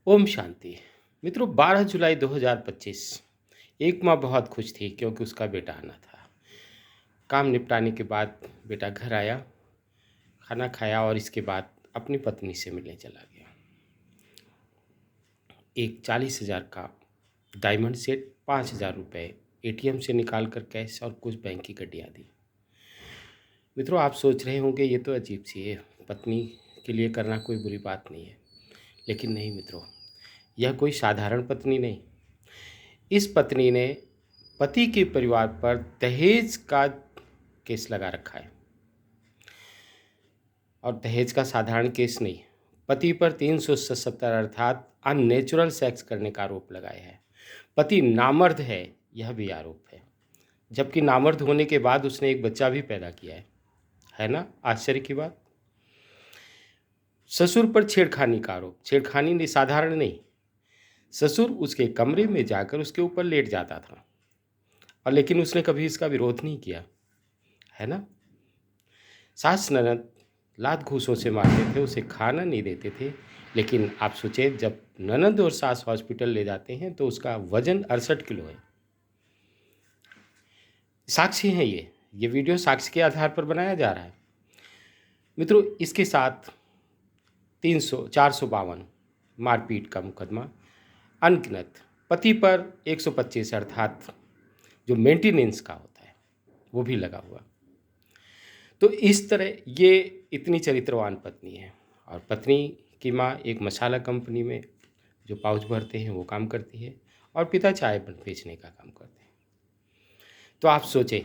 ओम शांति। मित्रों, 12 जुलाई 2025। एक माँ बहुत खुश थी क्योंकि उसका बेटा आना था। काम निपटाने के बाद बेटा घर आया, खाना खाया और इसके बाद अपनी पत्नी से मिलने चला गया। एक 40,000 का डायमंड सेट, 5,000 रुपये एटीएम से निकाल कर कैश और कुछ बैंक की गड्डियाँ दी। मित्रों, आप सोच रहे होंगे ये तो अजीब सी है, पत्नी के लिए करना कोई बुरी बात नहीं है। लेकिन नहीं मित्रों, यह कोई साधारण पत्नी नहीं। इस पत्नी ने पति के परिवार पर दहेज का केस लगा रखा है। और दहेज का साधारण केस नहीं, पति पर 377 अर्थात अननेचुरल सेक्स करने का आरोप लगाया है। पति नामर्द है, यह भी आरोप है। जबकि नामर्द होने के बाद उसने एक बच्चा भी पैदा किया है ना? आश्चर्य की बात। ससुर पर छेड़खानी का आरोप, छेड़खानी साधारण नहीं, ससुर उसके कमरे में जाकर उसके ऊपर लेट जाता था और लेकिन उसने कभी इसका विरोध नहीं किया, है ना? सास ननद लात घूसों से मारते थे, उसे खाना नहीं देते थे। लेकिन आप सोचे, जब ननद और सास हॉस्पिटल ले जाते हैं तो उसका वजन 68 किलो है। साक्षी हैं ये वीडियो साक्ष्य के आधार पर बनाया जा रहा है। मित्रों, इसके साथ 452 मारपीट का मुकदमा, अनगिनत पति पर 125 अर्थात जो मेंटेनेंस का होता है वो भी लगा हुआ। तो इस तरह ये इतनी चरित्रवान पत्नी है। और पत्नी की माँ एक मसाला कंपनी में जो पाउच भरते हैं वो काम करती है और पिता चाय बेचने का काम करते हैं। तो आप सोचें,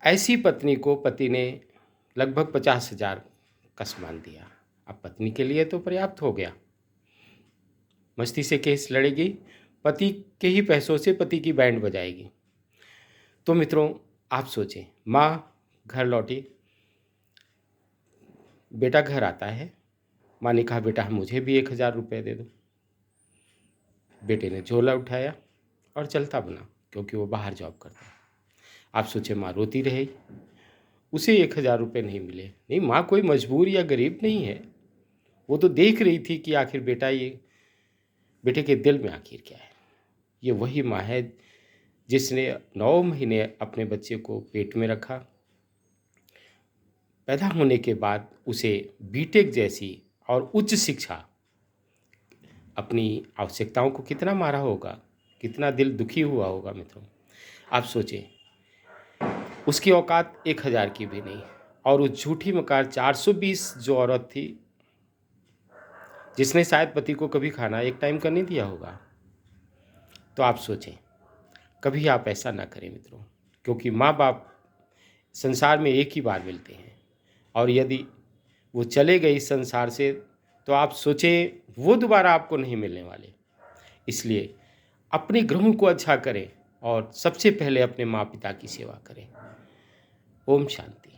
ऐसी पत्नी को पति ने लगभग 50,000 का सामान दिया। अब पत्नी के लिए तो पर्याप्त हो गया, मस्ती से केस लड़ेगी, पति के ही पैसों से पति की बैंड बजाएगी। तो मित्रों, आप सोचें, माँ घर लौटी, बेटा घर आता है, माँ ने कहा बेटा मुझे भी 1,000 रुपये दे दो। बेटे ने झोला उठाया और चलता बना, क्योंकि वो बाहर जॉब करता है। आप सोचें, माँ रोती रही, उसे 1,000 रुपये नहीं मिले। नहीं, माँ कोई मजबूर या गरीब नहीं है, वो तो देख रही थी कि आखिर बेटे के दिल में आखिर क्या है। ये वही माँ है जिसने 9 महीने अपने बच्चे को पेट में रखा, पैदा होने के बाद उसे बीटेक जैसी और उच्च शिक्षा, अपनी आवश्यकताओं को कितना मारा होगा, कितना दिल दुखी हुआ होगा। मित्रों, आप सोचें, उसकी औकात 1,000 की भी नहीं। और उस झूठी मकार 420 जो औरत थी, जिसने शायद पति को कभी खाना एक टाइम का नहीं दिया होगा। तो आप सोचें, कभी आप ऐसा ना करें मित्रों, क्योंकि माँ बाप संसार में एक ही बार मिलते हैं और यदि वो चले गए इस संसार से तो आप सोचें वो दोबारा आपको नहीं मिलने वाले। इसलिए अपने ग्रहों को अच्छा करें और सबसे पहले अपने माँ पिता की सेवा करें। ओम शांति।